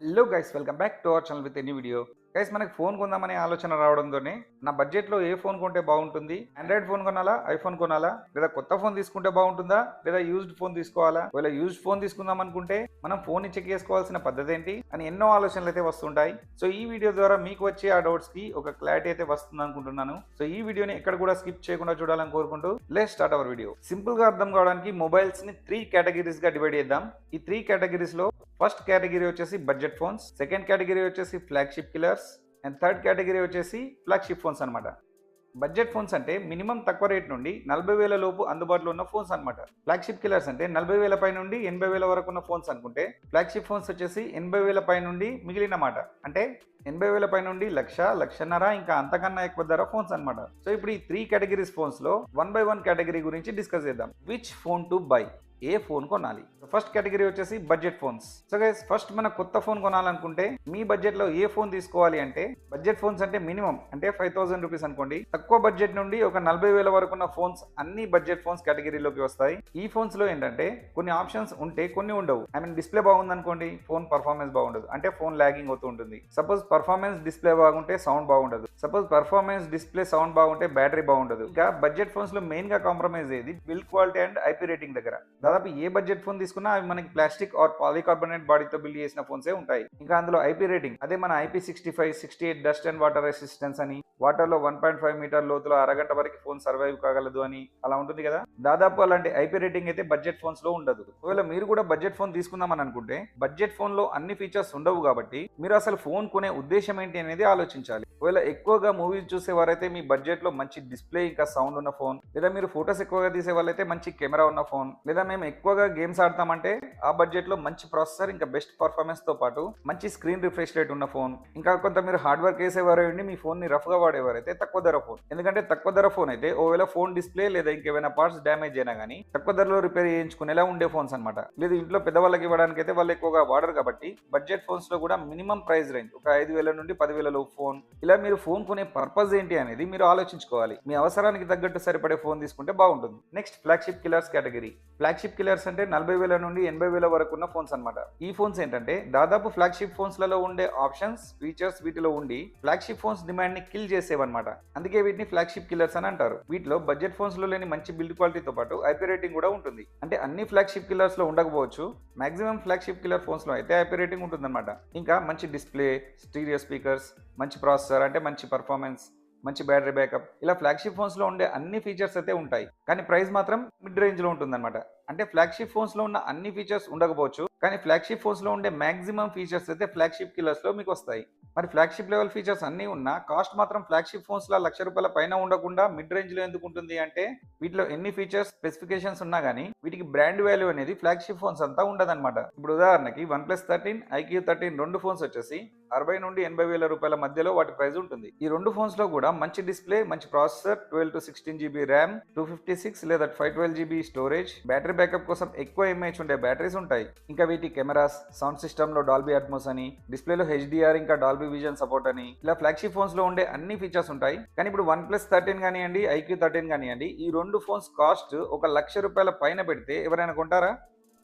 Hello guys, welcome back to our channel with any video. Guys, మనకి phone కొందామనే ఆలోచన రావడంతోనే నా బడ్జెట్లో ఏ ఫోన్ కొంటే బాగుంటుంది, ఆండ్రాయిడ్ ఫోన్ కొనాలా, ఐఫోన్ కొనాలా, లేదా కొత్త ఫోన్ తీసుకుంటే బాగుంటుందా, లేదా యూజ్డ్ ఫోన్ తీసుకోవాలా, ఒకవేళ యూజ్డ్ ఫోన్ తీసుకుందాం అనుకుంటే మనం ఫోన్ ని చెక్ చేసుకోవాల్సిన పద్ధతి ఏంటి అని ఎన్నో ఆలోచనలు అయితే వస్తుంటాయి. సో ఈ వీడియో ద్వారా మీకు వచ్చే ఆ డౌట్స్ కి ఒక క్లారిటీ అయితే వస్తుంది అనుకుంటున్నాను. సో ఈ వీడియోని ఎక్కడ కూడా స్కిప్ చేయకుండా చూడాలని కోరుకుంటూ let's start our video. Simple గా అర్థం కావడానికి మొబైల్స్ ని 3 కేటగిరీస్ గా డివైడ్ చేద్దాం. ఈ 3 కేటగిరీస్ లో ఫస్ట్ కేటగిరీ వచ్చేసి బడ్జెట్ ఫోన్స్, సెకండ్ కేటగిరీ వచ్చేసి flagship killers and third category వచ్చేసి ఫ్లాగ్షిప్ ఫోన్స్ అనమాట. బడ్జెట్ ఫోన్స్ అంటే మినిమం తక్కువ రేట్ నుండి 40,000 లోపు అందుబాటులో ఉన్న ఫోన్స్ అనమాట. ఫ్లాగ్షిప్ కిల్లర్స్ అంటే 40,000 పై నుండి 80,000 వరకు ఉన్న ఫోన్స్ అనుకుంటే, ఫ్లాగ్షిప్ ఫోన్స్ వచ్చేసి 80,000 పై నుండి మిగిలిన మాట. అంటే 80,000 పై నుండి 1,00,000, 1,50,000 ఇంకా అంతకన్నా ఎక్కువ ధర ఫోన్స్ అనమాట. సో ఇప్పుడు ఈ 3 కేటగిరీస్ ఫోన్స్ లో 1 by 1 కేటగిరీ గురించి డిస్కస్ చేద్దాం. Which phone to buy, A phone కొనాలి. ఫస్ట్ కేటగిరీ వచ్చేసి budget phones. So guys, first మన కొత్త ఫోన్ కొనాలనుకుంటే మీ బడ్జెట్ లో ఏ ఫోన్ తీసుకోవాలి అంటే, బడ్జెట్ ఫోన్స్ అంటే మినిమం అంటే 5,000 రూపీస్ అనుకోండి. తక్కువ బడ్జెట్ నుండి ఒక 40,000 వరకు ఉన్న ఫోన్స్ అన్ని బడ్జెట్ ఫోన్స్ కేటగిరీలోకి వస్తాయి. ఈ ఫోన్స్ లో ఏంటంటే కొన్ని ఆప్షన్స్ ఉంటే కొన్ని ఉండవు. ఐ మీన్ డిస్ప్లే బాగుంది అనుకోండి, ఫోన్ పర్ఫార్మెన్స్ బాగుండదు, అంటే ఫోన్ లాగింగ్ అవుతూ ఉంటుంది. సపోజ్ పర్ఫార్మెన్స్ డిస్ప్లే బాగుంటే సౌండ్ బాగుండదు. సపోజ్ పర్ఫార్మెన్స్ డిస్ప్లే సౌండ్ బాగుంటే బ్యాటరీ బాగుండదు. ఇంకా బడ్జెట్ ఫోన్స్ లో మెయిన్ గా కాంప్రమైజ్ అయ్యేది build quality and IP rating దగ్గర. దాదాపు ఏ బడ్జెట్ ఫోన్ తీసుకున్నా అవి మనకి ప్లాస్టిక్ ఆర్ పాలికార్బోనేట్ బాడీతో బిల్డ్ చేసిన ఫోన్సే ఉంటాయి. ఇంకా అందులో ఐపీ రేటింగ్ అదే మన IP65, 68 dust and water resistance అని, వాటర్ లో 1.5 మీటర్ లోతులో అరగంట వరకు ఫోన్ సర్వైవ్ కాగలదు అని అలా ఉంటుంది కదా. దాదాపు అలాంటి ఐపీ రేటింగ్ అయితే బడ్జెట్ ఫోన్స్ లో ఉండదు. ఒకవేళ మీరు కూడా బడ్జెట్ ఫోన్ తీసుకుందామని అనుకుంటే, బడ్జెట్ ఫోన్ లో అన్ని ఫీచర్స్ ఉండవు కాబట్టి మీరు అసలు ఫోన్ కొనే ఉద్దేశం ఏంటి అనేది ఆలోచించాలి. ఒకవేళ ఎక్కువగా మూవీస్ చూసేవారైతే మీ బడ్జెట్ లో మంచి డిస్ప్లే ఇంకా సౌండ్ ఉన్న ఫోన్, లేదా మీరు ఫోటోస్ ఎక్కువగా తీసే వాళ్ళైతే మంచి కెమెరా ఉన్న ఫోన్, లేదా మేము ఎక్కువగా గేమ్స్ ఆడతామంటే ఆ బడ్జెట్ లో మంచి ప్రాసెసర్ ఇంకా బెస్ట్ పర్ఫార్మెన్స్ తో పాటు మంచి స్క్రీన్ రిఫ్రెష్ రేట్ ఉన్న ఫోన్, ఇంకా కొంత మీరు హార్డ్ వర్క్ చేసేవారు మీ ఫోన్ ని రఫ్ గా వాడేవారైతే తక్కువ ధర ఫోన్. ఎందుకంటే తక్కువ ధర ఫోన్ అయితే ఒకవేళ ఫోన్ డిస్ప్లే లేదా ఇంకేమైనా పార్ట్స్ డ్యామేజ్ అయినా కానీ తక్కువ ధరలో రిపేర్ చేయించుకునేలా ఉండే ఫోన్స్ అనమాట. లేదు ఇంట్లో పెద్దవాళ్ళకి ఇవ్వడానికి అయితే వాళ్ళు ఎక్కువగా వాడరు కాబట్టి బడ్జెట్ ఫోన్స్ లో కూడా మినిమం ప్రైస్ రేంజ్ ఒక 5,000 నుండి 10,000 లో ఫోన్. ఇలా మీరు ఫోన్ కొనే పర్పస్ ఏంటి అనేది మీరు ఆలోచించుకోవాలి. మీ అవసరానికి తగ్గట్టు సరిపడే ఫోన్ తీసుకుంటే బాగుంటుంది. Next flagship killers category. Flagship killers అంటే 40,000 నుండి 80,000 వరకు ఉన్న ఫోన్స్ అనమాట. ఈ ఫోన్స్ ఏంటంటే దాదాపు ఫ్లాగ్షిప్ ఫోన్స్ లలో ఉండే ఆప్షన్స్, ఫీచర్స్ వీటిలో ఉండి ఫ్లాగ్షిప్ ఫోన్స్ డిమాండ్ ని కిల్ చేసేవన్నమాట. అందుకే వీటిని ఫ్లాగ్షిప్ కిల్లర్స్ అని అంటారు. వీటిలో బడ్జెట్ ఫోన్స్ లో లేని మంచి బిల్డ్ క్వాలిటీతో పాటు ఐపీ రేటింగ్ కూడా ఉంటుంది. అంటే అన్ని ఫ్లాగ్షిప్ కిల్లర్స్ లో ఉండకపోవచ్చు, మాక్సిమం ఫ్లాగ్షిప్ కిల్లర్ ఫోన్స్ లో అయితే ఐపీ రేటింగ్ ఉంటుందన్నమాట. ఇంకా మంచి డిస్ప్లే, స్టీరియో స్పీకర్స్, మంచి ప్రాసెసర్ అంటే మంచి పర్ఫార్మెన్స్, మంచి బ్యాటరీ బ్యాకప్, ఇలా ఫ్లాగ్షిప్ ఫోన్స్ లో ఉండే అన్ని ఫీచర్స్ అయితే ఉంటాయి. కానీ ప్రైస్ మాత్రం మిడ్ రేంజ్ లో ఉంటుందన్నమాట. అంటే ఫ్లాగ్షిప్ ఫోన్స్ లో ఉన్న అన్ని ఫీచర్స్ ఉండకపోవచ్చు, కానీ ఫ్లాగ్షిప్ ఫోన్స్ లో ఉండే మాక్సిమం ఫీచర్స్ అయితే ఫ్లాగ్షిప్ కిల్లర్స్ లో మీకు వస్తాయి. మరి ఫ్లాగ్షిప్ లెవెల్ ఫీచర్స్ అన్ని ఉన్నా కాస్ట్ మాత్రం ఫ్లాగ్షిప్ ఫోన్స్ లో 1,00,000 రూపాయల పైన ఉండకుండా మిడ్ రేంజ్ లో ఎందుకు ఉంటుంది అంటే, వీటిలో ఎన్ని ఫీచర్స్ స్పెసిఫికేషన్స్ ఉన్నా కానీ వీటికి బ్రాండ్ వాల్యూ అనేది ఫ్లాగ్షిప్ ఫోన్స్ అంతా ఉండదన్నమాట. ఇప్పుడు ఉదాహరణకి OnePlus 13, IQ13 రెండు ఫోన్స్ వచ్చేసి 60 నుండి 80,000 రూపాయల మధ్యలో వాటి ప్రైస్ ఉంటుంది. ఈ రెండు ఫోన్స్ లో కూడా మంచి డిస్ప్లే, మంచి ప్రాసెసర్, 12 to 16 GB ర్యామ్, 256 లేదా 512 GB స్టోరేజ్, బ్యాటరీ బ్యాకప్ కోసం ఎక్కువ ఎంఏహెచ్ ఉండే బ్యాటరీస్ ఉంటాయి. ఇంకా వీటి కెమెరాస్, సౌండ్ సిస్టమ్ లో డాల్బీ అట్మోస్ అని, డిస్ప్లేలో HDR ఇంకా డాల్బీ విజన్ సపోర్ట్ అని, ఇలా ఫ్లాగ్షిప్ ఫోన్స్ లో ఉండే అన్ని ఫీచర్స్ ఉంటాయి. కానీ ఇప్పుడు OnePlus 13 కానివ్వండి, IQ13 కానివ్వండి, ఈ రెండు ఫోన్స్ కాస్ట్ ఒక 1,00,000 రూపాయల పైన పెడితే ఎవరైనా కొంటారా?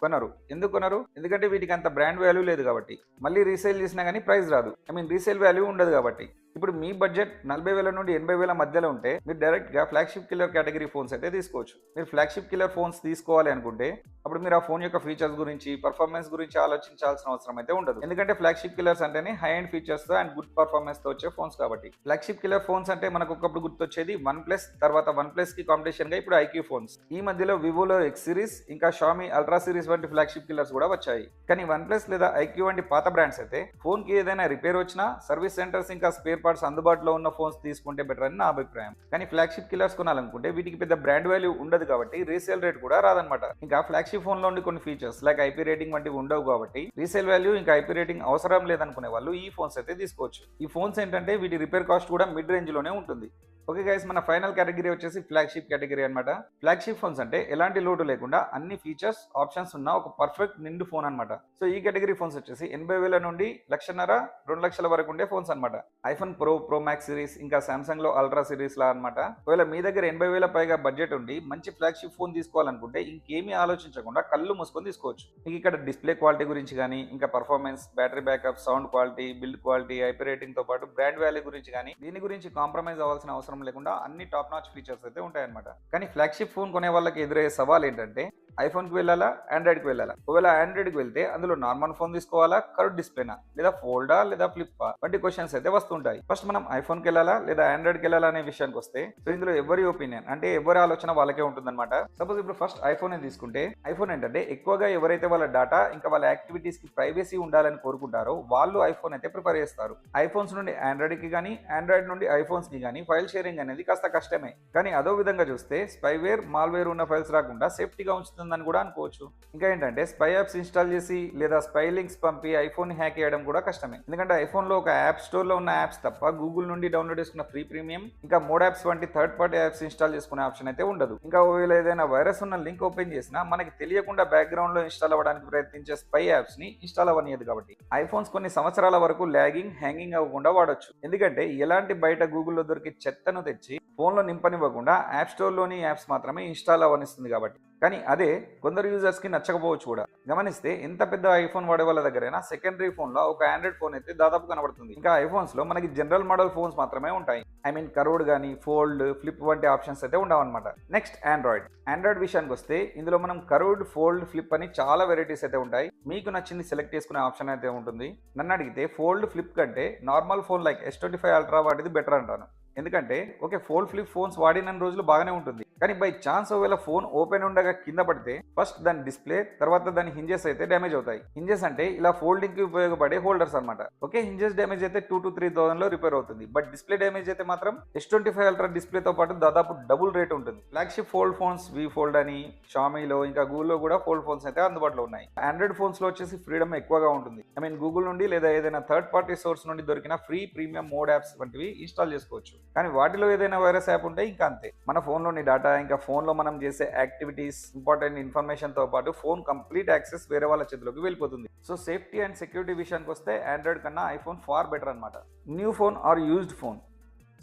కొనరు. ఎందుకు కొనరు? ఎందుకంటే వీటికి అంత బ్రాండ్ వాల్యూ లేదు కాబట్టి. మళ్ళీ రీసేల్ చేసినా కానీ ప్రైస్ రాదు, ఐ మీన్ రీసేల్ వాల్యూ ఉండదు కాబట్టి. ఇప్పుడు మీ బడ్జెట్ 40,000 నుండి 80,000 మధ్యలో ఉంటే మీరు డైరెక్ట్ గా ఫ్లాగ్షిప్ కిల్లర్ కేటగిరీ ఫోన్స్ అయితే తీసుకోవచ్చు. మీరు ఫ్లాగ్షిప్ కిల్లర్ ఫోన్స్ తీసుకోవాలి అనుకుంటే అప్పుడు మీరు ఆ ఫోన్ యొక్క ఫీచర్స్ గురించి, పర్ఫార్మెన్స్ గురించి ఆలోచించాల్సిన అవసరం అయితే ఉండదు. ఎందుకంటే ఫ్లాగ్షిప్ కిల్లర్స్ అంటేనే హై అండ్ ఫీచర్స్ తో అండ్ గుడ్ పర్ఫార్మెన్స్ తో వచ్చే ఫోన్స్ కాబట్టి. ఫ్లాగ్షిప్ కిల్లర్ ఫోన్స్ అంటే మనకు ఒకప్పుడు గుర్తొచ్చేది OnePlus, తర్వాత OnePlus కి కాంపిటీషన్ గా ఇప్పుడు IQ ఫోన్స్. ఈ మధ్యలో వివోలో X సిరీస్ ఇంకా Xiaomi అల్ట్రా సిరీస్ వంటి ఫ్లాగ్షిప్ కిల్లర్స్ కూడా వచ్చాయి. కానీ OnePlus లేదా IQ వంటి పాత బ్రాండ్స్ అయితే ఫోన్ కి ఏదైనా రిపేర్ వచ్చినా సర్వీస్ సెంటర్స్ ఇంకా స్పేర్ పార్ట్స్ అందుబాటులో ఉన్న ఫోన్స్ తీసుకుంటే బెటర్ అని నా అభిప్రాయం. కానీ ఫ్లాగ్షిప్ కిల్లర్స్ కొనాలనుకుంటే వీటికి పెద్ద బ్రాండ్ వాల్యూ ఉండదు కాబట్టి రీసేల్ రేట్ కూడా రాదనమాట. ఇంకా ఫ్లాగ్షిప్ ఫోన్ లో ఉండి కొన్ని ఫీచర్స్ లైక్ ఐపీ రేటింగ్ వంటివి ఉండవు కాబట్టి రీసేల్ వాల్యూ ఇంకా ఐపీ రేటింగ్ అవసరం లేదనుకునే వాళ్ళు ఈ ఫోన్స్ అయితే తీసుకోవచ్చు. ఈ ఫోన్స్ ఏంటంటే వీటి రిపేర్ కాస్ట్ కూడా మిడ్ రేంజ్ లోనే ఉంటుంది. ఓకే గైస్, మన ఫైనల్ కేటగిరీ వచ్చేసి ఫ్లాగ్షిప్ కేటగిరీ అన్నమాట. ఫ్లాగ్షిప్ ఫోన్స్ అంటే ఎలాంటి లోటు లేకుండా అన్ని ఫీచర్స్ ఆప్షన్స్ ఉన్న ఒక పర్ఫెక్ట్ నిండు ఫోన్ అన్నమాట. సో ఈ కేటగిరీ ఫోన్స్ వచ్చేసి 80,000 నుండి 1,50,000 2 లక్షల వరకు ఉండే ఫోన్స్ అన్నమాట. ఐఫోన్ ప్రో మ్యాక్స్ సిరీస్ ఇంకా సామ్సంగ్ లో అల్ట్రా సిరీస్ లా అన్నమాట. ఒకవేళ మీ దగ్గర 80,000 పైగా బడ్జెట్ ఉండి మంచి ఫ్లాగ్షిప్ ఫోన్ తీసుకోవాలనుకుంటే ఇంకేమీ ఆలోచించకుండా కళ్ళు మూసుకొని తీసుకోవచ్చు. మీకు ఇక్కడ డిస్ప్లే క్వాలిటీ గురించి కానీ, ఇంకా performance, battery backup, sound quality, build quality, IP rating తో పాటు బ్రాండ్ వాల్యూ గురించి కానీ దీని గురించి కాంప్రమైజ్ అవ్వాల్సిన అవసరం లేకుండా అన్ని టాప్ నాచ్ ఫీచర్స్ అయితే ఉంటాయన్నమాట. కానీ ఫ్లాగ్షిప్ ఫోన్ కొనే వాళ్ళకి ఎదురయ్యే సవాల్ ఏంటంటే ఐఫోన్ కి వెళ్ళాలా, ఆండ్రాయిడ్ కి వెళ్ళాలా. ఒకవేళ ఆండ్రాయిడ్ కి వెళ్తే అందులో నార్మల్ ఫోన్ తీసుకోవాలా, కర్వ్ డిస్ప్లేనా, లేదా ఫోల్డా, లేదా ఫ్లిప్పా వంటి క్వశ్చన్స్ అయితే వస్తుంటాయి. ఫస్ట్ మనం ఐఫోన్ కి వెళ్ళాలా లేదా ఆండ్రాయిడ్ కి వెళ్ళాలా అనే విషయానికి వస్తే, సో ఇందులో ఎవరి ఒపీనియన్ అంటే ఎవరి ఆలోచన వాళ్ళకే ఉంటుందన్నమాట. సపోజ్ ఇప్పుడు ఫస్ట్ ఐఫోన్ తీసుకుంటే, ఐఫోన్ ఏంటంటే ఎక్కువగా ఎవరైతే వాళ్ళ డేటా ఇంకా వాళ్ళ యాక్టివిటీస్ కి ప్రైవసీ ఉండాలని కోరుకుంటారో వాళ్ళు ఐఫోన్ అయితే ప్రిఫర్ చేస్తారు. ఐఫోన్స్ నుండి ఆండ్రాయిడ్ కి కానీ, ఆండ్రాయిడ్ నుండి ఐఫోన్స్ కి కానీ ఫైల్ షేరింగ్ అనేది కాస్త కష్టమే. కానీ అదో విధంగా చూస్తే స్పైవేర్, మాల్వేర్ ఉన్న ఫైల్స్ రాకుండా సేఫ్టీగా ఉంచుతుందని కూడా అనుకోవచ్చు. ఇంకా ఏంటంటే స్పై యాప్స్ ఇన్స్టాల్ చేసి లేదా స్పై లింక్స్ పంపి ఐఫోన్ హ్యాక్ చేయడం కూడా కష్టమే. ఎందుకంటే ఐఫోన్ లో ఒక యాప్ స్టోర్ లో ఉన్న యాప్స్ తప్ప గూగుల్ నుండి డౌన్లోడ్ చేసుకున్న ఫ్రీ ప్రీమియం ఇంకా మోడ్ యాప్స్ వంటి థర్డ్ పార్టీ యాప్స్ ఇన్స్టాల్ చేసుకునే ఆప్షన్ అయితే ఉండదు. ఇంకా ఒకవేళ ఏదైనా వైరస్ ఉన్న లింక్ ఓపెన్ చేసినా మనకి తెలియకుండా బ్యాక్గ్రౌండ్ లో ఇన్స్టాల్ అవ్వడానికి ప్రయత్నించే స్పై యాప్స్ ని ఇన్స్టాల్ అవ్వనియదు. కాబట్టి ఐఫోన్స్ కొన్ని సంవత్సరాల వరకు ల్యాగింగ్, హ్యాంగింగ్ అవ్వకుండా వాడొచ్చు. ఎందుకంటే ఎలాంటి బయట గూగుల్లో దొరికే చెత్తను తెచ్చి ఫోన్ లో నింపనివ్వకుండా యాప్ స్టోర్ లోని యాప్స్ మాత్రమే ఇన్స్టాల్ అవ్వనిస్తుంది కాబట్టి. కానీ అదే కొందరు యూజర్స్ కి నచ్చకపోవచ్చు కూడా. గమనిస్తే ఎంత పెద్ద ఐఫోన్ వాడే వాళ్ళ దగ్గరైనా సెకండరీ ఫోన్ లో ఒక ఆండ్రాయిడ్ ఫోన్ అయితే దాదాపు కనబడుతుంది. ఇంకా ఐఫోన్స్ లో మనకి జనరల్ మోడల్ ఫోన్స్ మాత్రమే ఉంటాయి. ఐ మీన్ కర్వ్డ్ కానీ, ఫోల్డ్, ఫ్లిప్ వంటి ఆప్షన్స్ అయితే ఉండవన్నమాట. నెక్స్ట్ ఆండ్రాయిడ్ విషయానికి వస్తే ఇందులో మనం కర్వ్డ్, ఫోల్డ్, ఫ్లిప్ అని చాలా వెరైటీస్ అయితే ఉంటాయి. మీకు నచ్చింది సెలెక్ట్ చేసుకునే ఆప్షన్ అయితే ఉంటుంది. నన్ను అడిగితే ఫోల్డ్, ఫ్లిప్ కంటే normal phone like S25 ultra వాటిది బెటర్ అంటాను. ఎందుకంటే ఓకే, ఫోల్డ్, ఫ్లిప్ ఫోన్స్ వాడిన రోజులు బాగానే ఉంటుంది. కానీ బై ఛాన్స్ ఒకవేళ ఫోన్ ఓపెన్ ఉండగా కింద పడితే ఫస్ట్ దాని డిస్ప్లే, తర్వాత దాని హింజెస్ అయితే డ్యామేజ్ అవుతాయి. హింజెస్ అంటే ఇలా ఫోల్డింగ్ కి ఉపయోగపడే హోల్డర్స్ అనమాట. ఓకే, హింజెస్ డ్యామేజ్ అయితే 2 to 3,000 లో రిపేర్ అవుతుంది. బట్ డిస్ప్లే డ్యామేజ్ అయితే మాత్రం S25 అల్ట్రా డిస్ప్లే తో పాటు దాదాపు డబుల్ రేట్ ఉంటుంది. ఫ్లాగ్షిప్ ఫోల్డ్ ఫోన్స్ వి ఫోల్డ్ అని షామీలో ఇంకా గూగుల్లో కూడా ఫోల్డ్ ఫోన్స్ అయితే అందుబాటులో ఉన్నాయి. ఆండ్రాయిడ్ ఫోన్స్ లో వచ్చేసి ఫ్రీడమ్ ఎక్కువగా ఉంటుంది. ఐ మీన్ గూగుల్ నుండి లేదా ఏదైనా థర్డ్ పార్టీ సోర్స్ నుండి దొరికిన ఫ్రీ ప్రీమియం మోడ్ యాప్స్ వంటివి ఇన్స్టాల్ చేసుకోవచ్చు. కానీ వాటిలో ఏదైనా వైరస్ యాప్ ఉంటే ఇంకా అంతే. మన ఫోన్లోని డేటా ఇంకా ఫోన్లో మనం చేసే యాక్టివిటీస్, ఇంపార్టెంట్ ఇన్ఫర్మేషన్ తో పాటు ఫోన్ కంప్లీట్ యాక్సెస్ వేరే వాళ్ళ చేతిలోకి వెళ్ళిపోతుంది. సో సేఫ్టీ అండ్ సెక్యూరిటీ విషయానికి వస్తే ఆండ్రాయిడ్ కన్నా ఐఫోన్ ఫార్ బెటర్ అనమాట. New phone are used phone.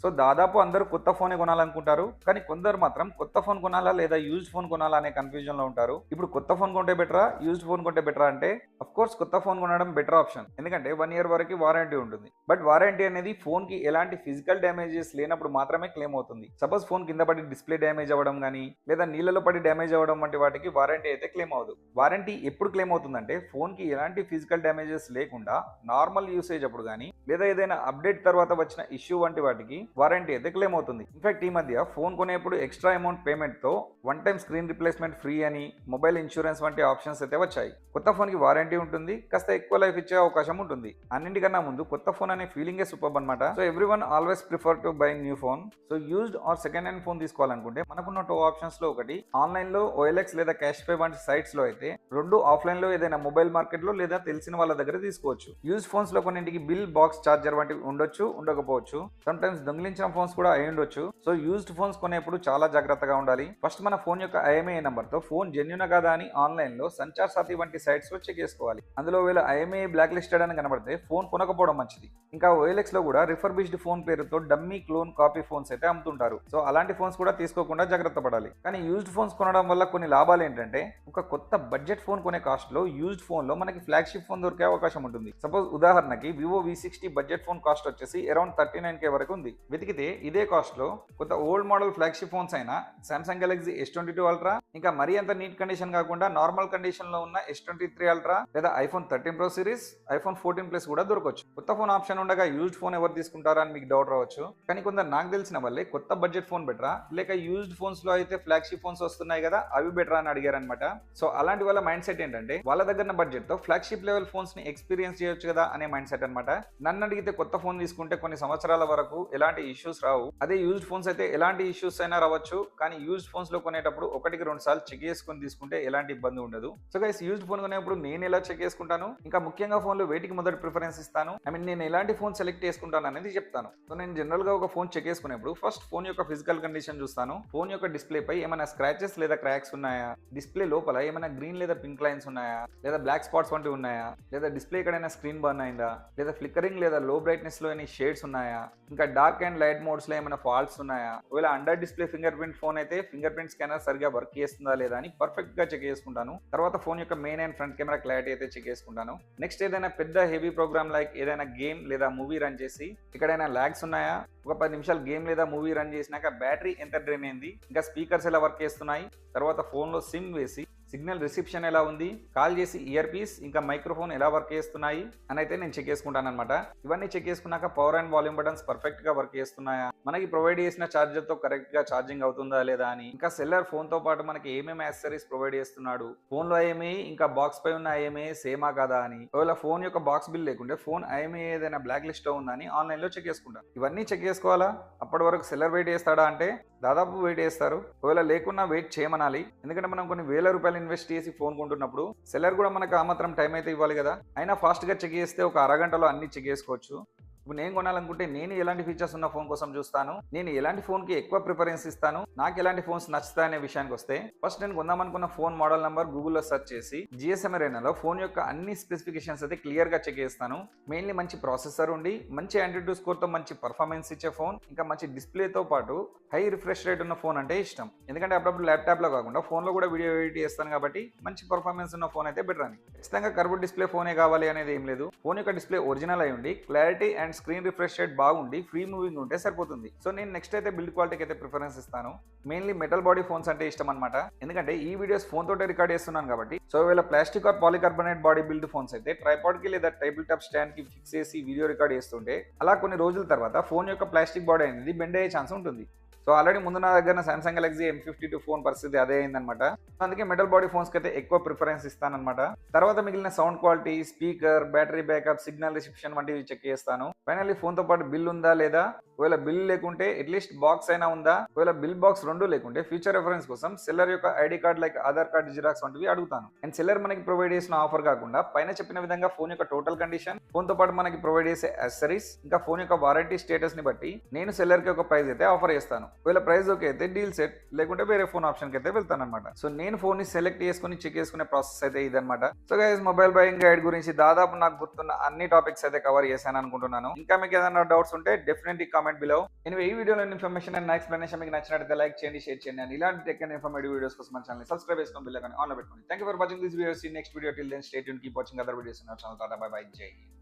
So దాదాపు అందరూ కొత్త ఫోనే కొనాలనుకుంటారు. కానీ కొందరు మాత్రం కొత్త ఫోన్ కొనాలా లేదా యూజ్డ్ ఫోన్ కొనాలా అనే కన్ఫ్యూజన్ లో ఉంటారు. ఇప్పుడు కొత్త ఫోన్ కొంటే బెటరా, యూజ్డ్ ఫోన్ కొంటే బెటరా అంటే అఫ్ కోర్స్ కొత్త ఫోన్ కొనడం బెటర్ ఆప్షన్. ఎందుకంటే 1 year వరకు వారంటీ ఉంటుంది. బట్ వారంటీ అనేది ఫోన్ కి ఎలాంటి ఫిజికల్ డ్యామేజెస్ లేనప్పుడు మాత్రమే క్లెయిమ్ అవుతుంది. సపోజ్ ఫోన్ కింద పడి డిస్ప్లే డ్యామేజ్ అవ్వడం కానీ లేదా నీళ్ళలో పడి డ్యామేజ్ అవ్వడం వంటి వాటికి వారంటీ అయితే క్లెయిమ్ అవ్వదు. వారంటీ ఎప్పుడు క్లెయిమ్ అవుతుందంటే ఫోన్ కి ఎలాంటి ఫిజికల్ డ్యామేజెస్ లేకుండా నార్మల్ యూసేజ్ అప్పుడు కానీ లేదా ఏదైనా అప్డేట్ తర్వాత వచ్చిన ఇష్యూ వంటి వాటికి వారంటీ అయితే క్లెయిమ్ అవుతుంది. ఇన్ఫాక్ట్ ఈ మధ్య ఫోన్ కొనేప్పుడు ఎక్స్ట్రా అమౌంట్ పేమెంట్ తో 1-time స్క్రీన్ రిప్లేస్మెంట్ ఫ్రీ అని, మొబైల్ ఇన్సూరెన్స్ వంటి ఆప్షన్స్ అయితే వచ్చాయి. కొత్త ఫోన్ కి వారంటీ ఉంటుంది, కాస్త ఎక్కువ లైఫ్ ఇచ్చే అవకాశం ఉంటుంది. అన్నింటికన్నా ముందు కొత్త ఫోన్ అనే ఫీలింగే సూపర్ అనమాట. So everyone always prefer to buy new phone. So used or second hand phone తీసుకోవాలనుకుంటే మనకున్న 2 ఆప్షన్స్ లో ఒకటి ఆన్లైన్ లో OLX లేదా క్యాష్పే వంటి సైట్స్ లో అయితే, 2 ఆఫ్లైన్ లో ఏదైనా మొబైల్ మార్కెట్ లో లేదా తెలిసిన వాళ్ళ దగ్గర తీసుకోవచ్చు. యూజ్ ఫోన్స్ లో కొన్నింటికి బిల్, బాక్స్, చార్జర్ వంటివి ఉండొచ్చు, ఉండకపోవచ్చు. సమ్ టైమ్స్ దొంగిలించిన ఫోన్స్ కూడా అయి ఉండొచ్చు. సో యూజ్డ్ ఫోన్స్ కొనేప్పుడు చాలా జాగ్రత్తగా ఉండాలి. ఫస్ట్ మన ఫోన్ యొక్క IMEI నెంబర్ తో ఫోన్ జెన్యూన్ కాదా అని ఆన్లైన్ లో సంచార్ సాథి వంటి సైట్స్ లో చెక్ చేసుకోవాలి. అందులో వీళ్ళ IMEI బ్లాక్ లిస్టెడ్ అని కనబడితే ఫోన్ కొనకపోవడం మంచిది. ఇంకా OLX లో కూడా రిఫర్బిష్డ్ ఫోన్ పేరుతో డమ్మీ, క్లోన్, కాపీ ఫోన్స్ అయితే అమ్ముతుంటారు. సో అలాంటి ఫోన్స్ కూడా తీసుకోకుండా జాగ్రత్త పడాలి. కానీ యూజ్డ్ ఫోన్స్ కొనడం వల్ల కొన్ని లాభాలు ఏంటంటే, ఒక కొత్త బడ్జెట్ ఫోన్ కొనే కాస్ట్ లో యూజ్డ్ ఫోన్ లో మనకి ఫ్లాగ్షిప్ ఫోన్ దొరికే అవకాశం ఉంటుంది. సపోజ్ ఉదాహరణకి Vivo V60 budget phone cost వచ్చేసి అరౌండ్ 39K వరకు ఉంది. వెతికితే ఇదే కాస్ట్ లో కొత్త ఓల్డ్ మోడల్ ఫ్లాగ్షిప్ ఫోన్స్ అయినా Samsung Galaxy S22 అల్ట్రా, ఇంకా మరీ అంత నీట్ కండిషన్ కాకుండా నార్మల్ కండిషన్ లో ఉన్న S23 అల్ట్రా లేదా iPhone 13 Pro series, iPhone 14 Plus కూడా దొరకవచ్చు. కొత్త ఫోన్ ఆప్షన్ ఉండగా యూజ్డ్ ఫోన్ ఎవరు తీసుకుంటారా అని మీకు డౌట్ రావచ్చు. కానీ కొందరు నాకు తెలిసిన వాళ్ళే కొత్త బడ్జెట్ ఫోన్ బెటరా లేక యూజ్డ్ ఫోన్స్ లో అయితే ఫ్లాగ్షిప్ ఫోన్స్ వస్తున్నాయి కదా అవి బెటరా అని అడిగారు అనమాట. సో అలాంటి వాళ్ళ మైండ్ సెట్ ఏంటంటే వాళ్ళ దగ్గర బడ్జెట్ తో ఫ్లాగ్షిప్ లెవెల్ ఫోన్స్ ని ఎక్స్పీరియన్స్ చేయొచ్చు కదా అనే మైండ్ సెట్ అనమాట. నా నన్ను అడిగితే కొత్త ఫోన్ తీసుకుంటే కొన్ని సంవత్సరాల వరకు ఎలాంటి ఇష్యూస్ రావు. అదే యూజ్డ్ ఫోన్స్ అయితే ఎలాంటి ఇష్యూస్ అయినా రావచ్చు. కానీ యూజ్డ్ ఫోన్స్ లో కొనేటప్పుడు ఒకటికి 2 సార్లు చెక్ చేసుకొని తీసుకుంటే ఎలాంటి ఇబ్బంది ఉండదు. సో గైస్, యూజ్డ్ ఫోన్ కొనేప్పుడు నేను ఎలా చెక్ చేసుకుంటాను, ఇంకా ముఖ్యంగా ఫోన్ లో వేటికి మొదటి ప్రిఫరెన్స్ ఇస్తాను, నేను ఎలాంటి ఫోన్ సెలెక్ట్ చేసుకుంటాను అనేది చెప్తాను. సో నేను జనరల్ గా ఒక ఫోన్ చెక్ చేసుకునేప్పుడు ఫస్ట్ ఫోన్ యొక్క ఫిజికల్ కండిషన్ చూస్తాను. ఫోన్ యొక్క డిస్ప్లే పై ఏమైనా స్క్రాచెస్ లేదా క్రాక్స్ ఉన్నాయా, డిస్ప్లే లోపల ఏమైనా గ్రీన్ లేదా పింక్ లైన్స్ ఉన్నాయా, లేదా బ్లాక్ స్పాట్స్ వంటివి ఉన్నాయా, లేదా డిస్ప్లే ఎక్కడైనా స్క్రీన్ బర్న్ అయిందా, లేదా ఫ్లిక్కరింగ్ లేదా లో బ్రైట్నెస్ లో ఎన్ని షేడ్స్ ఉన్నాయా, ఇంకా డార్క్ అండ్ లైట్ మోడ్స్ లో ఏమైనా ఫాల్ట్స్ ఉన్నాయా, ఒకవేళ under display finger print phone అయితే ఫింగర్ ప్రింట్ స్కానర్ సరిగా వర్క్ చేస్తుందా లేదా అని పర్ఫెక్ట్ గా చెక్ చేసుకుంటాను. తర్వాత ఫోన్ యొక్క main and front camera clarity అయితే చెక్ చేసుకుంటాను. నెక్స్ట్ ఏదైనా పెద్ద హెవీ ప్రోగ్రామ్ లైక్ ఏదైనా గేమ్ లేదా మూవీ రన్ చేసి ఎక్కడైనా లాగ్స్ ఉన్నాయా, ఒక 10 నిమిషాలు గేమ్ లేదా మూవీ రన్ చేసినాక బ్యాటరీ ఎంత డ్రైన్ అయింది, ఇంకా స్పీకర్స్ ఎలా వర్క్ చేస్తున్నాయి, తర్వాత ఫోన్లో సిమ్ వేసి సిగ్నల్ రిసెప్షన్ ఎలా ఉంది, కాల్ చేసి ఇయర్ పీస్ ఇంకా మైక్రోఫోన్ ఎలా వర్క్ చేస్తున్నాయి అని అయితే నేను చెక్ చేసుకుంటాను అనమాట. ఇవన్నీ చెక్ చేసుకున్నాక power and volume buttons perfect గా వర్క్ చేస్తున్నాయా, మనకి ప్రొవైడ్ చేసిన చార్జర్ తో కరెక్ట్ గా ఛార్జింగ్ అవుతుందా లేదా అని, ఇంకా సెల్లర్ ఫోన్ తో పాటు మనకి ఏమేమి యాక్సెసరీస్ ప్రొవైడ్ చేస్తున్నాడు, ఫోన్ లో ఐఎంఐ ఇంకా బాక్స్ పై ఉన్న ఐఎంఐ సేమా కాదా అని, ఒకవేళ ఫోన్ యొక్క బాక్స్ బిల్ లేకుంటే ఫోన్ ఐఎంఐ ఏదైనా బ్లాక్ లిస్ట్ లో ఉందా అని ఆన్లైన్ లో చెక్ చేసుకుంటాను. ఇవన్నీ చెక్ చేసుకోవాలా. అప్పటి వరకు సెల్లర్ వెయిట్ చేస్తాడా అంటే దాదాపు వెయిట్ చేస్తారు. ఒకవేళ లేకున్నా వెయిట్ చేయమనాలి. ఎందుకంటే మనం కొన్ని వేల రూపాయలు ఇన్వెస్ట్ చేసి ఫోన్ కొంటున్నప్పుడు సెల్లర్ కూడా మనకు ఆ మాత్రం టైం అయితే ఇవ్వాలి కదా. అయినా ఫాస్ట్ గా చెక్ చేస్తే ఒక అరగంటలో అన్ని చెక్ చేసుకోవచ్చు. ఇప్పుడు నేను కొనాలనుకుంటే నేను ఎలాంటి ఫీచర్స్ ఉన్న ఫోన్ కోసం చూస్తాను, నేను ఎలాంటి ఫోన్ కి ఎక్కువ ప్రిఫరెన్స్ ఇస్తాను, నాకు ఎలాంటి ఫోన్స్ నచ్చుతాయి అనే విషయానికి వస్తే ఫస్ట్ నేను కొందామనుకున్న ఫోన్ మోడల్ నంబర్ గూగుల్లో సెర్చ్ చేసి GSM అరేనాలో ఫోన్ యొక్క అన్ని స్పెసిఫికేషన్స్ అయితే క్లియర్ గా చెక్ చేస్తాను. మెయిన్లీ మంచి ప్రాసెసర్ ఉండి మంచి ఆండ్రాయిడ్ స్కోర్ తో మంచి పర్ఫార్మెన్స్ ఇచ్చే ఫోన్, ఇంకా మంచి డిస్ప్లేతో పాటు హై రిఫ్రెష్ రేట్ ఉన్న ఫోన్ అంటే ఇష్టం. ఎందుకంటే అప్పుడప్పుడు ల్యాప్టాప్ లో కాకుండా ఫోన్ లో కూడా వీడియో ఎడిట్ చేస్తాను కాబట్టి మంచి పర్ఫార్మెన్స్ ఉన్న ఫోన్ అయితే బెటర్ అని. ఖచ్చితంగా కర్వ్డ్ డిస్ప్లే ఫోనే కావాలి అనేది ఏం లేదు. ఫోన్ యొక్క డిస్ప్లే ఒరిజినల్ అయి ఉండి clarity and screen refresh rate బాగుండి ఫ్రీ మూవింగ్ ఉంటే సరిపోతుంది. సో నేను నెక్స్ట్ అయితే బిల్డ్ క్వాలిటీకి అయితే ప్రిఫరెన్స్ ఇస్తాను. మెయిన్లీ మెటల్ బాడీ ఫోన్స్ అంటే ఇష్టం అనమాట. ఎందుకంటే ఈ వీడియోస్ ఫోన్ తోటే రికార్డ్ చేస్తున్నాను కాబట్టి. సో ఒకవేళ plastic are polycarbonate body build phones అయితే ట్రైపాడ్ కి లేదా టేబుల్ టాప్ స్టాండ్ కి ఫిక్స్ చేసి వీడియో రికార్డ్ చేస్తుంటే అలా కొన్ని రోజుల తర్వాత ఫోన్ యొక్క ప్లాస్టిక్ బాడీ అనేది బెండ్ అయ్యే ఛాన్స్ ఉంటుంది. సో ఆల్రెడీ ముందు నా దగ్గర సామ్సంగ్ గెలాక్సీ M52 ఫోన్ పరిస్థితి అదే అయిందనమాట. అందుకే మెటల్ బాడీ ఫోన్స్ కి అయితే ఎక్కువ ప్రిఫరెన్స్ ఇస్తానన్నమాట. తర్వాత మిగిలిన sound quality, speaker, battery backup, signal reception వంటివి చెక్ చేస్తాను. ఫైనల్లీ ఫోన్ తో పాటు బిల్ ఉందా లేదా, ఒకవేళ బిల్ లేకుంటే అట్లీస్ట్ బాక్స్ అయినా ఉందా, ఒకవేళ బిల్ బాక్స్ రెండు లేకుంటే ఫ్యూచర్ రెఫరెన్స్ కోసం సెల్లర్ యొక్క ID card like Aadhaar card, xerox వంటివి అడుగుతాను. అండ్ సెల్లర్ మనకి ప్రొవైడ్ చేసిన ఆఫర్ కాకుండా పైన చెప్పిన విధంగా ఫోన్ యొక్క టోటల్ కండిషన్, ఫోన్ తో పాటు మనకి ప్రొవైడ్ చేసే యాక్సెసరీస్, ఇంకా ఫోన్ యొక్క వారంటీ స్టేటస్ ని బట్టి నేను సెల్లర్ కి ఒక ప్రైస్ అయితే ఆఫర్ చేస్తాను. ఒకవేళ ప్రైస్ ఓకే అయితే డీల్ సెట్, లేకుంటే వేరే ఫోన్ ఆప్షన్ కి అయితే వెళ్తాను అనమాట. సో నేను ఫోన్ ని సెలెక్ట్ చేసుకుని చెక్ చేసుకునే ప్రాసెస్ అయితే ఇదన్నమాట. So guys, mobile buying guide గురించి దాదాపు నాకు గుర్తున్న అన్ని టాపిక్స్ అయితే కవర్ చేశాను అనుకుంటున్నాను. ఇంకా మీకు ఏదైనా డౌట్స్ ఉంటే డెఫినెట్లీ కామెంట్ బిలో. ఎనివే, ఈ వీడియోలో ఇన్ఫర్మేషన్ అండ్ ఎక్స్ప్లెనేషన్ మీకు నచ్చినట్లయితే లైక్ చేయండి, షేర్ చేయండి. అండ్ ఇలాంటి టెక్ అండ్ ఇన్ఫర్మేటివ్ వీడియోస్ కోసం మన ఛానల్ సబ్స్క్రైబ్ చేసుకొని బిల్ ఐకాన్ ఆన్ లో పెట్టుకోండి. Thank you for watching this video. See next video. Till then stay tune, keep watching other videos in our channel. Tata, bye bye, Jai Hind.